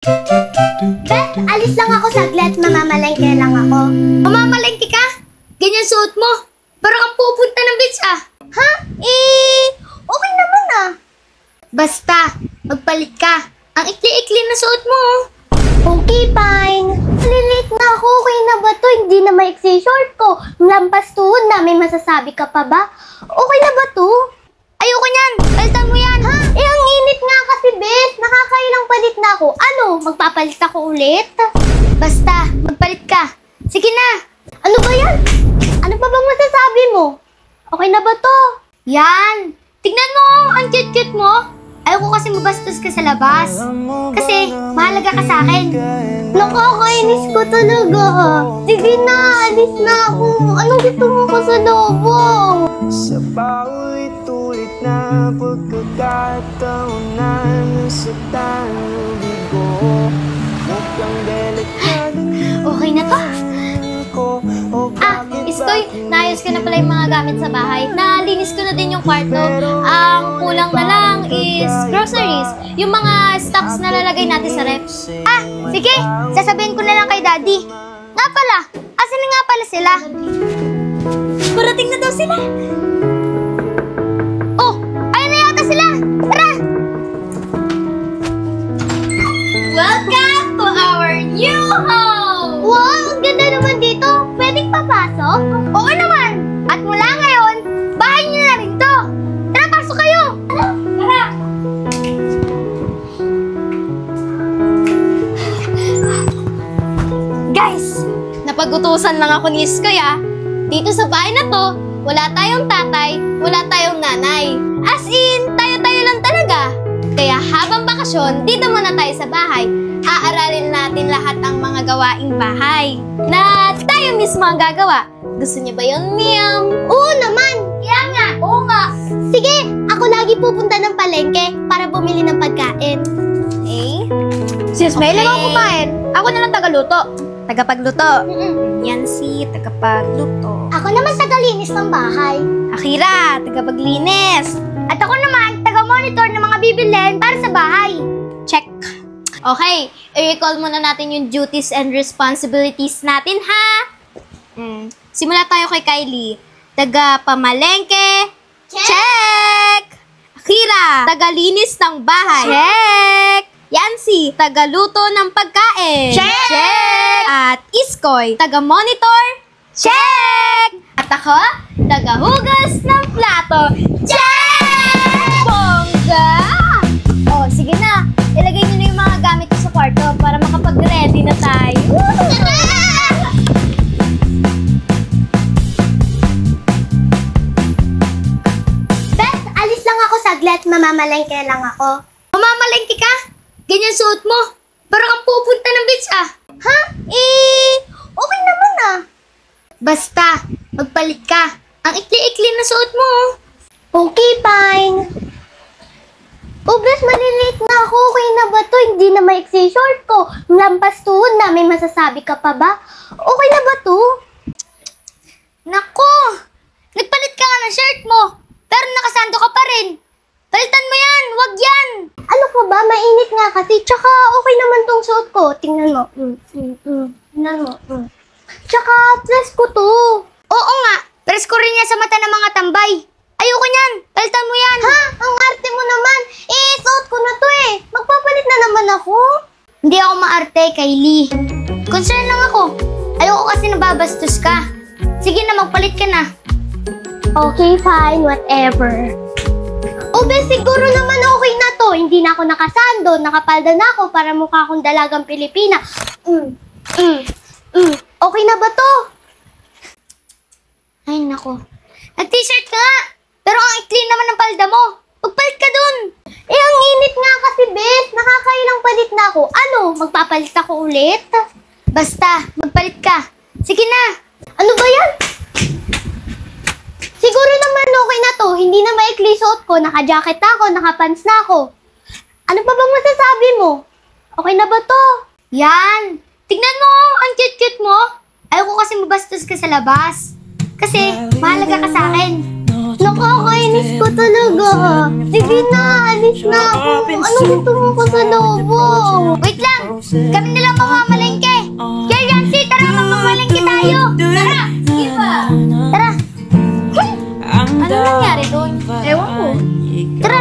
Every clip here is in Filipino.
Beth, alis lang ako saglit. Mamamalengke lang ako. Mamamalengke ka? Ganyan suot mo. Parang kang pupunta ng beach ah. Ha? Okay naman ah. Basta, magpalit ka. Ang ikli-ikli na suot mo. Okay, fine. Malilate na ako. Okay na ba to? Hindi na maiksi short ko. Lampas tuhod na. May masasabi ka pa ba? Okay na ba to? Ayoko niyan. Palitan mo yan. Ha? Ang init nga kasi, Beth. Nakakailang palit na ako. Ano? Magpapalit ako ulit? Basta, magpalit ka. Sige na. Ano ba yan? Ano pa bang masasabi mo? Okay na ba to? Yan. Tignan mo. Ang cute-cute mo. Ayoko kasi mabastos ka sa labas. Kasi, mahalaga ka sa akin. Nakakainis ko talaga. Sige na, alis na ako. Anong gusto mo ko sa lobo? Sa paulit-ulit na pagkakataon na nasaktan ang bigo. Mukhang delikado Okay na to. ko. Iskoy, naayos ko na pala yung mga gamit sa bahay. Nalinis ko na din yung kwarto. Ang kulang na lang is groceries. Yung mga stocks na lalagay natin sa ref. Sige, sasabihin ko na lang kay Daddy. Nga pala, asan na nga pala sila? Parating na daw sila. Oh, ayun na yata sila. Tara! Welcome to our new home! Wow, ang ganda naman dito. Pwedeng papasok? Oo naman! At mula ngayon, bahay niyo na rin to! Tara, pasok kayo! Tara! Guys, napag-utusan lang ako ni Iskoy Dito sa bahay na to, wala tayong tatay, wala tayong nanay. As in, tayo-tayo lang talaga. Kaya habang bakasyon, dito muna tayo sa bahay. Aaralin natin lahat ang mga gawaing bahay na tayo mismo ang gagawa. Gusto niyo ba yun, Miam? Oo naman. Kaya nga. Oo nga. Sige, ako lagi pupunta ng palengke para bumili ng pagkain. Okay. Sis May, lang ako kumain. Ako na lang tagaluto. Tagapagluto. Yan si tagapagluto. Ako naman tagalinis ng bahay. Akira, tagapaglinis. At ako naman, taga-monitor ng mga bibilhin para sa bahay. Check. Okay, i-recall muna natin yung duties and responsibilities natin, ha? Simula tayo kay Kylie. Taga-pamalengke. Check! Akira, taga-linis ng bahay. Check! Yancy, taga-luto ng pagkain. Check! At Iskoy, taga-monitor. Check! At ako, taga-hugas ng plato. Check! Bongga! Oh, sige na. Ilagay niyo na yung mga gamit ko sa kwarto para makapag-ready na tayo. Beth, alis lang ako saglit. Mamamalengke lang ako. Mamamalengke ka? Ganyan suot mo. Parang kang pupunta ng beach Ha? Okay naman ah. Basta, magpalit ka. Ang ikli-ikli na suot mo. Okay, fine. Oh, Beth, malilate na ako. Okay na ba to? Hindi na maiksi short ko. Lampas tuhod na. May masasabi ka pa ba? Okay na ba to? Nako! Nagpalit ka nga ng shirt mo. Pero nakasando ka pa rin. Palitan mo yan! Wag yan! Ano pa ba? Mainit nga kasi. Tsaka okay naman tong suot ko. Tingnan mo. Tingnan mo. Tsaka dress ko to. Oo nga. Press ko rin yan sa mata ng mga tambay. Ayoko niyan. Palitan mo yan. Ha? Ang arte mo naman. Suot ko na to eh. Magpapalit na naman ako. Hindi ako maarte, Kylie. Concern lang ako. Ayoko kasi nababastos ka. Sige na, magpalit ka na. Okay, fine. Whatever. O, Beth, siguro naman okay na to. Hindi na ako nakasando. Nakapalda na ako para mukha akong dalagang Pilipina. Okay na ba to? Ay, nako. Nag-t-shirt ka nga. Pero ang ikli naman ng palda mo. Magpalit ka dun. Ang init nga kasi, Beth. Nakakailang palit na ako. Ano? Magpapalit ako ulit? Basta, magpalit ka. Sige na. Ano ba yan? Siguro naman okay na to. Hindi na maikli suot ko. Naka-jacket na ako. Naka-pants na ako. Ano pa bang masasabi mo? Okay na ba to? Yan. Tignan mo. Ang cute-cute mo. Ayoko kasi mabastos ka sa labas. Kasi, mahalaga ka sa akin. Nakakainis Inis ko talaga. Sige na, alis na ako. Anong gusto mo ko sa lobo? Wait lang! Kami nilang mamamalengke! Kaya Yancy, tara mamamalengke tayo! Tara! Sige ba? Tara! Ano nangyari doon? Ewan ko. Tara!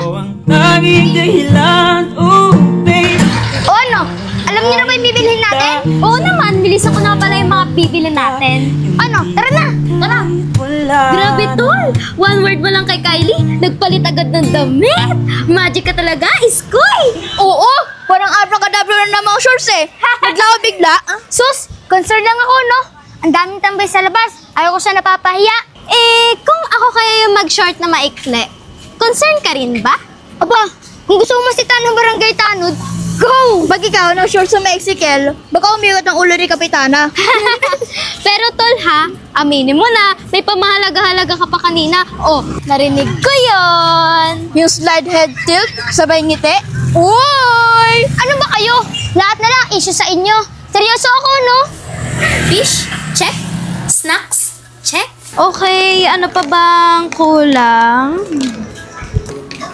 Naging dahilan, oh babe. O ano? Alam niyo na ba yung bibilhin natin? Oo naman, bilisan ko na pala yung mga bibilhin natin. Ano? Tara na! Tara! Grabe tol! One word mo lang kay Kylie, nagpalit agad ng damit! Magic ka talaga, iskoy! Oo! Parang abracadabra na mga shorts eh! Naglawa bigla! Sus! Concerned lang ako, no? Ang daming tambay sa labas, ayaw ko siya napapahiya. Eh, kung ako kaya yung mag-short na maikli, concerned ka rin ba? Aba, kung gusto mo masitan ng barangay tanod, go! Pag ikaw ng shorts sa Mexical, baka umigot ang ulo ni Kapitana. Pero tol ha, aminin mo na, may pamahalaga-halaga ka pa kanina. Oh, narinig ko yon. Yung slide head tilt, sabay ngiti. Uy! Ano ba kayo? Lahat na lang issue sa inyo. Seryoso ako, no? Fish? Check. Snacks? Check. Okay, ano pa bang kulang?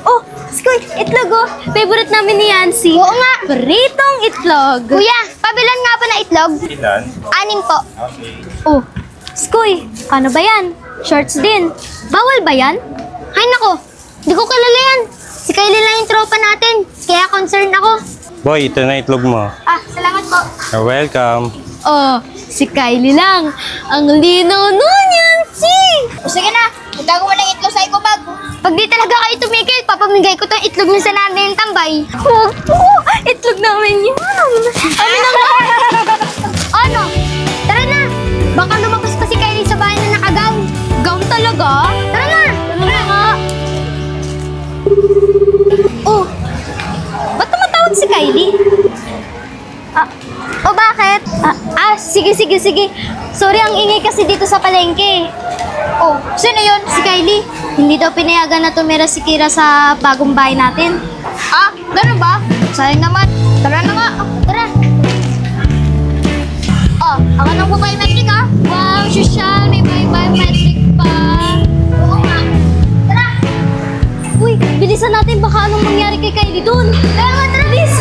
Oh, Skoy, itlog oh. Favorite namin ni Yancy. Oo nga. Pritong itlog. Kuya, pabilan nga po na itlog. Ilan? 6 po. Okay. Oh, Skoy, paano ba yan? Shorts din. Bawal ba yan? Ay nako, di ko kilala yan. Si Kylie lang yung tropa natin. Kaya concerned ako. Boy, ito na itlog mo. Ah, salamat po. You're welcome. Oh, si Kylie lang. Ang linaw nun, Yancy! O sige na, magtago mo ng itlog sa eco bag. Pag di talaga kayo tumigil, papamigay ko tong itlog niyo sa namin ng tambay. Huwag po! Itlog namin yun! Amin na nga! Ano? Tara na! Baka lumabas pa si Kylie sa bahay na nakagown. Gown talaga? Tara na! Tara na nga! Oh! Ba't tumatawag si Kylie? Bakit? Sige. Sorry, ang ingay kasi dito sa palengke. Oh, sino yun? Si Kylie. Hindi daw pinayagan na tumira si Kira sa bagong bahay natin. Ah, gano'n ba? Sayang naman. Tara na nga. Tara. Oh, ako nang biometric ah. Wow, social. May biometric pa. Oo nga. Tara. Uy, bilisan natin. Baka anong mangyari kay Kylie doon. Tara nga, tara. Bilis.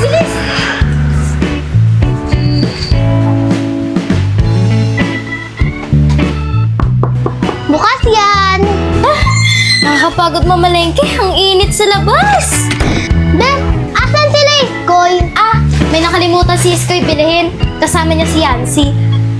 Bukas yan! Nakakapagod mamalengke. Ang init sa labas. Ben, asan sila Iskoy? May nakalimutan si Iskoy bilhin. Kasama niya si Yancy.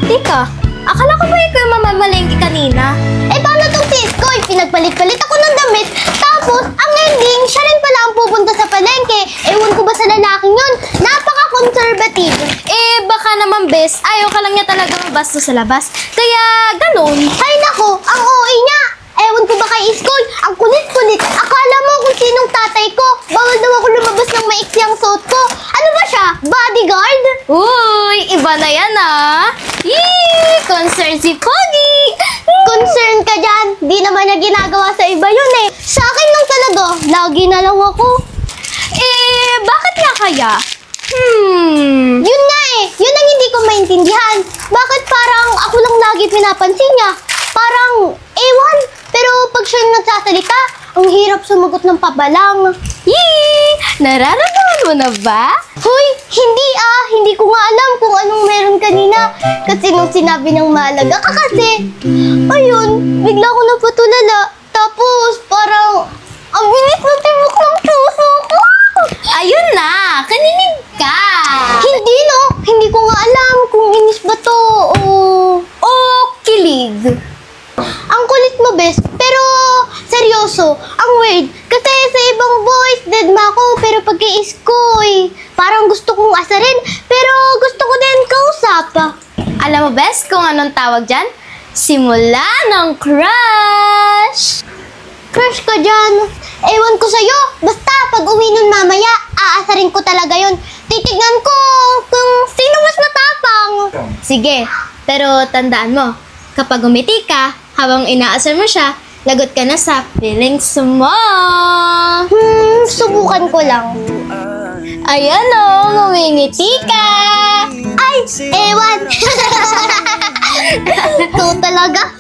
Teka, akala ko ba ikaw yung mamamalengke kanina? Eh, paano tong si Iskoy? Pinagpalit-palit ako ng damit. Tapos, ang ending, siya rin pala ang pupunta sa palengke. Ewan ko ba sa lalaking yun? Napaka-conservative. Eh, baka naman bes, ayaw ka lang niya talaga mabasto sa labas. Kaya, ganun. Ay nako, ang OA niya. Ewan ko ba kay Iskoy? Ang kulit-kulit. Akala mo kung sinong tatay ko. Bawal daw ako lumabas ng maiksi ang suot ko. Ano ba siya? Bodyguard? Uy, iba na yan ah. Yee! Concern si Pogi! Concern ka dyan. Di naman niya ginagawa sa iba yun eh. Sa akin lang talaga. Lagi na lang ako. Eh, bakit nga kaya? Yun nga eh. Yun ang hindi ko maintindihan. Bakit parang ako lang lagi pinapansin niya? Parang, ewan. Pero pag siya yung nagsasalita, ang hirap sumagot ng pabalang. Yee! Nararamdaman mo na ba? Hoy, hindi ah. Hindi ko nga alam kung anong meron kanina. Kasi nung sinabi niyang mahalaga ka kasi, ayun, bigla ko napatulala. Tapos parang, ang bilis ng tibok ng puso ko. Ayun na! Kaninig ka! Hindi no, hindi ko nga alam kung inis ba to o kilig. ang kulit mo, bes. Pero, seryoso, ang weird. Kasi sa ibang boys, dead ma ako. Pero pag kay Iskoy, parang gusto kong asarin. Pero gusto ko din kausap. Alam mo, bes, kung anong tawag dyan? Simula ng crush! Crush ka dyan. Ewan ko sa'yo. Basta, pag uwi nun mamaya, aasarin ko talaga yun. Titignan ko kung sino mas matapang. Sige, pero tandaan mo, kapag umiti ka, habang inaasar mo siya, lagot ka na sa feelings mo. Subukan ko lang. Ayan o, ngumingiti ka. Ay, ewan. Ito talaga.